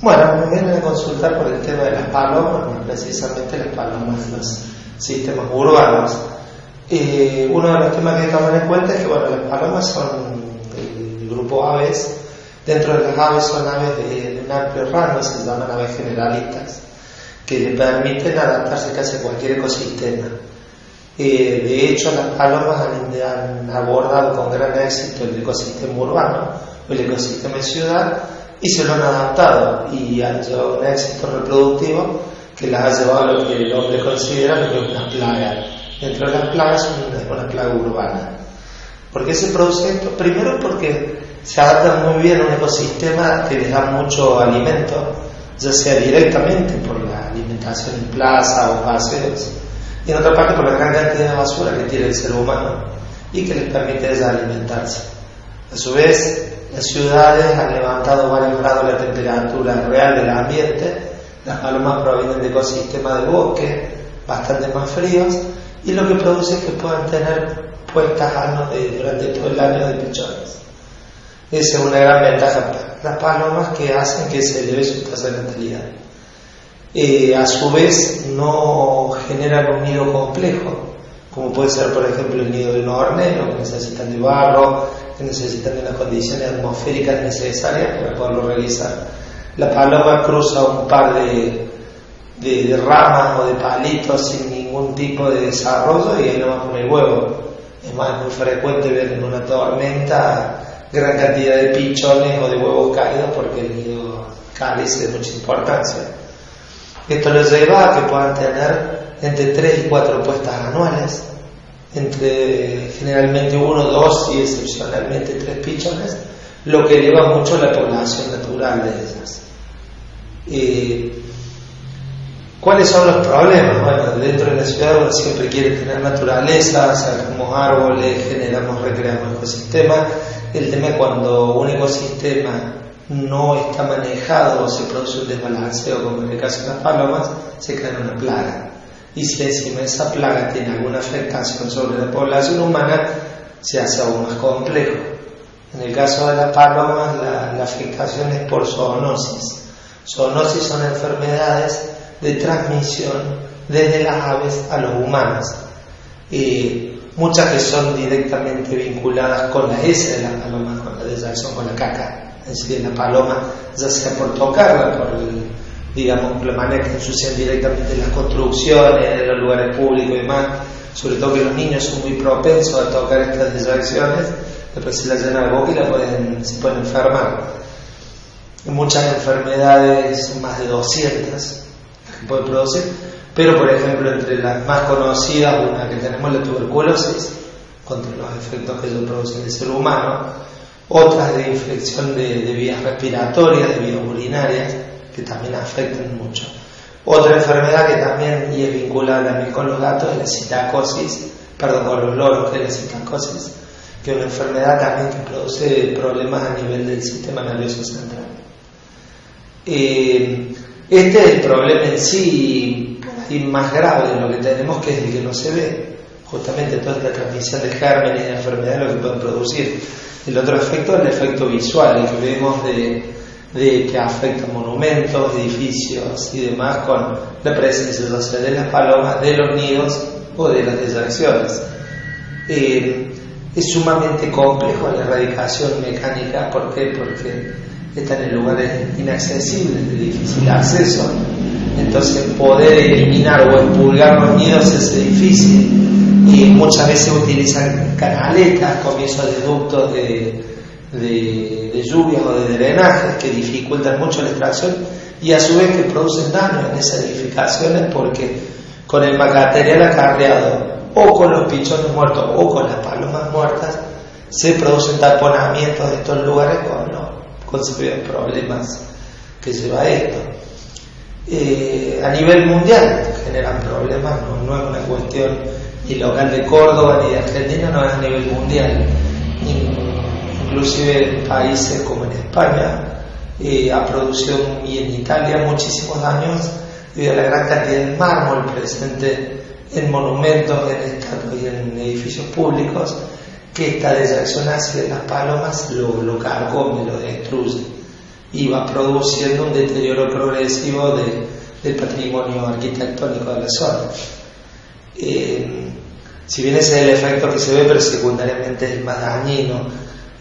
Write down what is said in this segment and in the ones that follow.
Bueno, me vienen a consultar por el tema de las palomas, más precisamente las palomas de los sistemas urbanos. Uno de los temas que hay que tomar en cuenta es que bueno, las palomas son el grupo aves. Dentro de las aves son aves de un amplio rango, se llaman aves generalistas, que le permiten adaptarse casi a cualquier ecosistema. De hecho, las palomas han abordado con gran éxito el ecosistema urbano o el ecosistema de ciudad y se lo han adaptado y han llevado un éxito reproductivo que las ha llevado a lo que el hombre considera lo que es una plaga. Dentro de las plagas es una plaga urbana. ¿Por qué se produce esto? Primero porque se adaptan muy bien a un ecosistema que les da mucho alimento, ya sea directamente por la alimentación en plaza o paseos, y en otra parte por la gran cantidad de basura que tiene el ser humano y que les permite ya alimentarse. A su vez, las ciudades han levantado varios grados la temperatura real del ambiente. Las palomas provienen de ecosistemas de bosque bastante más fríos y lo que produce es que puedan tener puestas durante todo el año de pichones. Esa es una gran ventaja para las palomas que hacen que se eleve su tasa de natalidad. A su vez no generan un nido complejo, como puede ser por ejemplo el nido de un hornero, que necesitan de barro, que necesitan de las condiciones atmosféricas necesarias para poderlo realizar. La paloma cruza un par de ramas o de palitos sin ningún tipo de desarrollo y ahí no va a poner huevo. Es más, es muy frecuente ver en una tormenta gran cantidad de pichones o de huevos caídos porque el nido carece de mucha importancia. Esto les lleva a que puedan tener entre 3 y 4 puestas anuales, entre generalmente 1, 2 y excepcionalmente 3 pichones, lo que eleva mucho la población natural de ellas. ¿Cuáles son los problemas? Bueno, dentro de la ciudad uno siempre quiere tener naturaleza, sacamos árboles, recreamos ecosistemas. El tema es cuando un ecosistema no está manejado o se produce un desbalanceo, como en el caso de las palomas, se crea una plaga. Y si encima esa plaga tiene alguna afectación sobre la población humana, se hace aún más complejo. En el caso de las palomas, la afectación es por zoonosis. Zoonosis son enfermedades de transmisión desde las aves a los humanos. Muchas que son directamente vinculadas con la S de las palomas, con la deyacción, con la caca en sí de la paloma, ya sea por tocarla, por la manera que ensucian directamente las construcciones, los lugares públicos y demás, sobre todo que los niños son muy propensos a tocar estas deyacciones, después se las llenan la boca y se pueden enfermar. Hay muchas enfermedades, más de 200 las que pueden producir, pero por ejemplo entre las más conocidas, una que tenemos la tuberculosis, contra los efectos que ello produce en el ser humano, otras de infección de vías respiratorias, de vías urinarias, que también afectan mucho. Otra enfermedad que también y es vinculada también con los gatos es la citacosis, con los loros, que es la citacosis, que es una enfermedad también que produce problemas a nivel del sistema nervioso central. Este es el problema en sí, por ahí más grave de lo que tenemos, que es el que no se ve, justamente toda esta transmisión de gérmenes y de enfermedades lo que pueden producir. El otro efecto es el efecto visual, el que vemos de que afecta monumentos, edificios y demás con la presencia de las palomas, de los nidos o de las deyacciones. Es sumamente complejo la erradicación mecánica. ¿Por qué? Porque están en lugares inaccesibles, de difícil acceso. Entonces poder eliminar o expurgar los nidos es difícil. Y muchas veces utilizan canaletas, comienzos de ductos de lluvias o de drenajes que dificultan mucho la extracción y a su vez que producen daño en esas edificaciones, porque con el material acarreado o con los pichones muertos o con las palomas muertas se producen taponamientos de estos lugares con los consecuentes problemas que lleva esto. A nivel mundial generan problemas, no es una cuestión ni local de Córdoba ni de Argentina, no es a nivel mundial. Inclusive en países como en España ha producido, y en Italia, muchísimos daños debido a la gran cantidad de mármol presente en monumentos, en estatuas y en edificios públicos, que esta deyacción hacia las palomas lo carcome, lo destruye. y va produciendo un deterioro progresivo del patrimonio arquitectónico de la zona. Si bien ese es el efecto que se ve, pero secundariamente es el más dañino,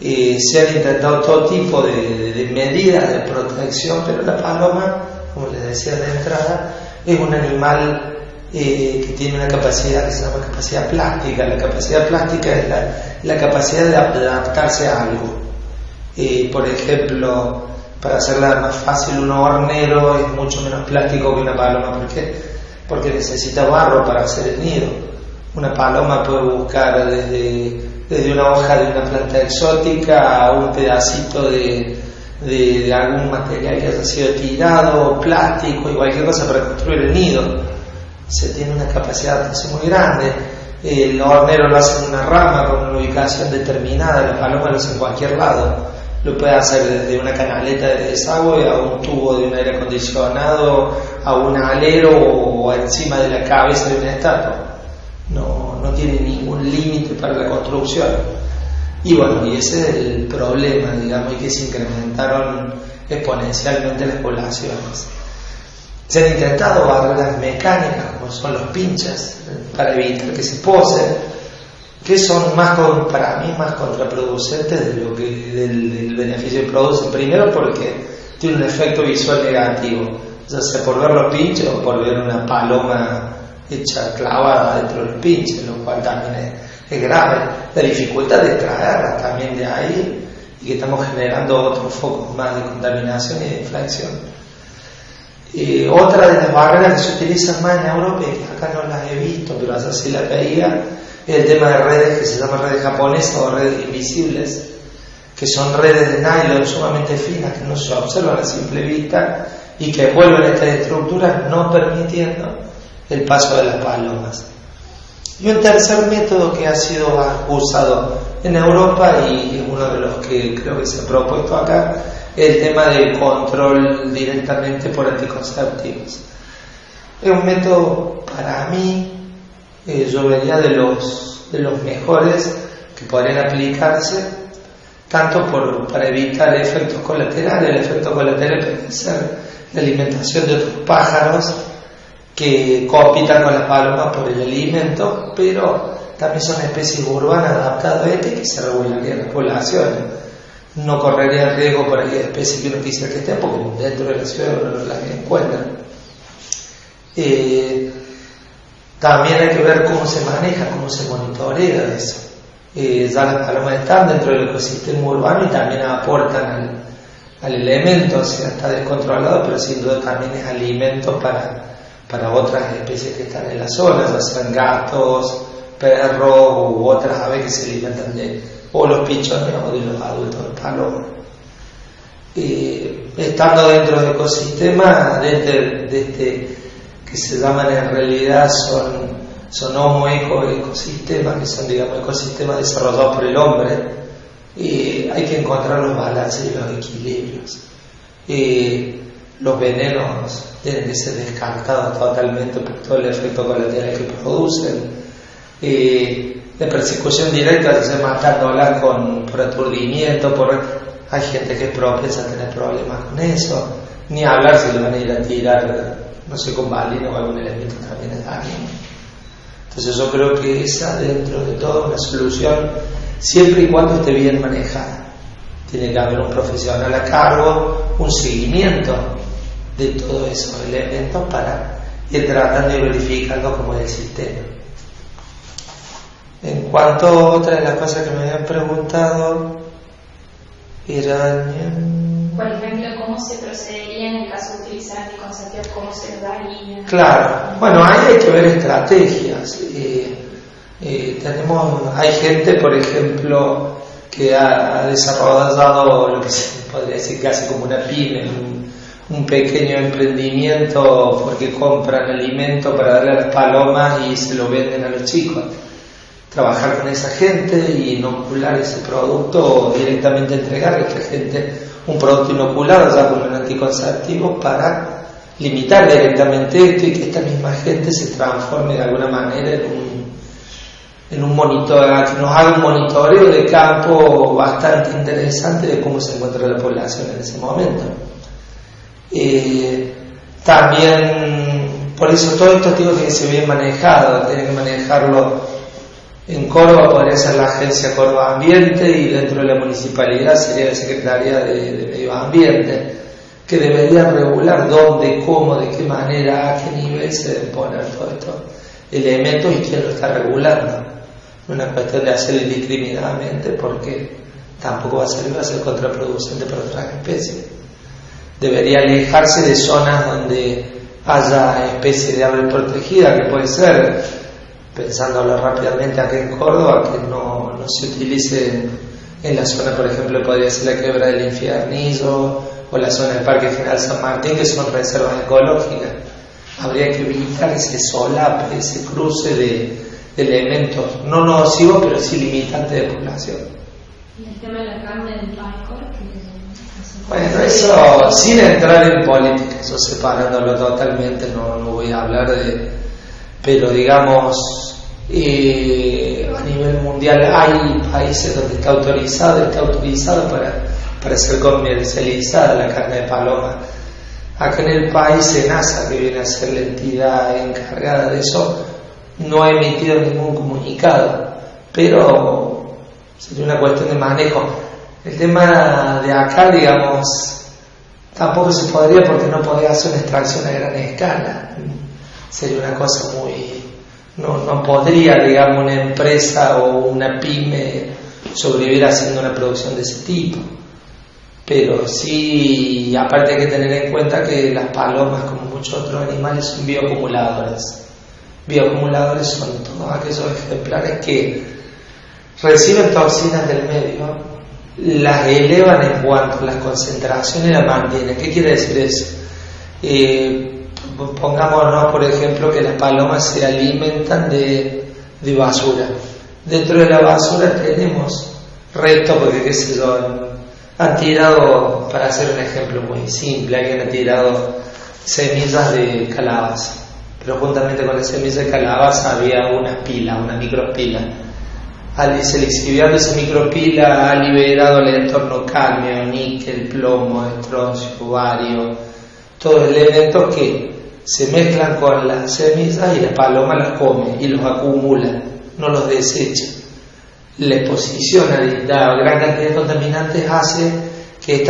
se han intentado todo tipo de medidas de protección, pero la paloma, como les decía de entrada, es un animal que tiene una capacidad que se llama capacidad plástica. La capacidad plástica es la capacidad de adaptarse a algo. Por ejemplo, para hacerla más fácil, un hornero es mucho menos plástico que una paloma. ¿Por qué? Porque necesita barro para hacer el nido. Una paloma puede buscar desde una hoja de una planta exótica a un pedacito de algún material que haya sido tirado, plástico y cualquier cosa para construir el nido. Se tiene una capacidad de adaptación muy grande. El hornero lo hace en una rama con una ubicación determinada, la paloma lo hace en cualquier lado. Lo puede hacer desde una canaleta de desagüe a un tubo de un aire acondicionado, a un alero o encima de la cabeza de una estatua. No tiene ningún límite para la construcción. Y bueno, y ese es el problema, digamos, y que se incrementaron exponencialmente las poblaciones. Se han intentado barreras mecánicas, como son los pinchas, para evitar que se posen, que son para mí más contraproducentes del beneficio que producen. Primero porque tiene un efecto visual negativo, ya sea por ver los pinches o por ver una paloma hecha clavada dentro de los pinches, lo cual también es grave. La dificultad de extraerlas también de ahí, y que estamos generando otros focos más de contaminación y de infección. Otra de las barreras que se utilizan más en Europa, y que acá no las he visto, pero allá sí las veía, es el tema de redes que se llaman redes japonesas o redes invisibles, que son redes de nylon sumamente finas que no se observan a simple vista y que vuelven estas estructuras, no permitiendo el paso de las palomas. Y un tercer método que ha sido usado en Europa y es uno de los que creo que se ha propuesto acá, es el tema del control directamente por anticonceptivos. Es un método, para mí, yo vería de los mejores que podrían aplicarse, tanto para evitar efectos colaterales. El efecto colateral puede ser la alimentación de otros pájaros que compitan con las palomas por el alimento, pero también son especies urbanas adaptadas a que se regularían las poblaciones. No correría riesgo por aquella especie que uno quisiera que estén, porque dentro de la ciudad uno no las encuentra. También hay que ver cómo se maneja, cómo se monitorea eso. Ya las palomas están dentro del ecosistema urbano y también aportan al elemento, o sea, está descontrolado, pero sin duda también es alimento para otras especies que están en la zona, ya sean gatos, perros u otras aves que se alimentan o los pichones o de los adultos de paloma. Estando dentro del ecosistema, que se llaman en realidad son homo-ecosistemas, que son, digamos, ecosistemas desarrollados por el hombre, hay que encontrar los balances y los equilibrios. Los venenos tienen que ser descartados totalmente por todo el efecto colateral que producen. La persecución directa, se matándola por aturdimiento, hay gente que es propensa a tener problemas con eso, ni hablar si le van a ir a tirar, no sé, con balina o algún elemento también es dañino. Entonces yo creo que esa, dentro de todo, una solución, siempre y cuando esté bien manejada. Tiene que haber un profesional a cargo, un seguimiento de todos esos elementos para ir tratando y verificando cómo es el sistema. En cuanto a otra de las cosas que me habían preguntado, eran... Por ejemplo, ¿cómo se procedería en el caso de utilizar anticonceptivos? ¿Cómo se lo daría? Claro, bueno, ahí hay que ver estrategias. Hay gente, por ejemplo, que ha desarrollado lo que se podría decir casi como una pyme, un pequeño emprendimiento, porque compran alimento para darle a las palomas y se lo venden a los chicos. Trabajar con esa gente y inocular ese producto, o directamente entregar a esta gente un producto inoculado ya con un anticonceptivo para limitar directamente esto y que esta misma gente se transforme de alguna manera en un monitoreo, que nos haga un monitoreo de campo bastante interesante de cómo se encuentra la población en ese momento. También, por eso todo esto tiene que ser bien manejado, tiene que manejarlo en Córdoba, podría ser la Agencia Córdoba Ambiente, y dentro de la municipalidad sería la Secretaría de Medio Ambiente, que debería regular dónde, cómo, de qué manera, a qué nivel se deben poner todos estos elementos y quién lo está regulando. No es una cuestión de hacerlo indiscriminadamente, porque tampoco va a ser contraproducente para otras especies. Debería alejarse de zonas donde haya especies de ave protegida, que puede ser, pensándolo rápidamente aquí en Córdoba, que no se utilice en la zona, por ejemplo, podría ser la Quebra del Infiernillo o la zona del Parque General San Martín, que son reservas ecológicas. Habría que evitar ese solape, ese cruce de elementos no nocivos, pero sí limitantes de población. ¿Y el tema de la carne del Picor? Bueno, eso sin entrar en política, eso separándolo totalmente, no voy a hablar de... Pero digamos, a nivel mundial hay países donde está autorizado para ser comercializada la carne de paloma. Acá en el país, SENASA, que viene a ser la entidad encargada de eso, no ha emitido ningún comunicado, pero sería una cuestión de manejo. El tema de acá, digamos, tampoco se podría, porque no podría hacer una extracción a gran escala. Sería una cosa muy... No podría, digamos, una empresa o una pyme sobrevivir haciendo una producción de ese tipo. Pero sí, aparte hay que tener en cuenta que las palomas, como muchos otros animales, son bioacumuladores. Bioacumuladores son todos aquellos ejemplares que reciben toxinas del medio, las elevan en cuanto a las concentraciones y las mantienen. ¿Qué quiere decir eso? Pongámonos, por ejemplo, que las palomas se alimentan de basura. Dentro de la basura tenemos restos, porque qué sé yo, han tirado, para hacer un ejemplo muy simple, alguien ha tirado semillas de calabaza, pero juntamente con las semillas de calabaza había una micropila. Al se lixiviando esa micropila ha liberado el entorno cadmio, níquel, plomo, estroncio, bario, todos elementos que se mezclan con las semillas y la paloma las come y los acumula, no los desecha. La exposición a gran cantidad de contaminantes hace que estas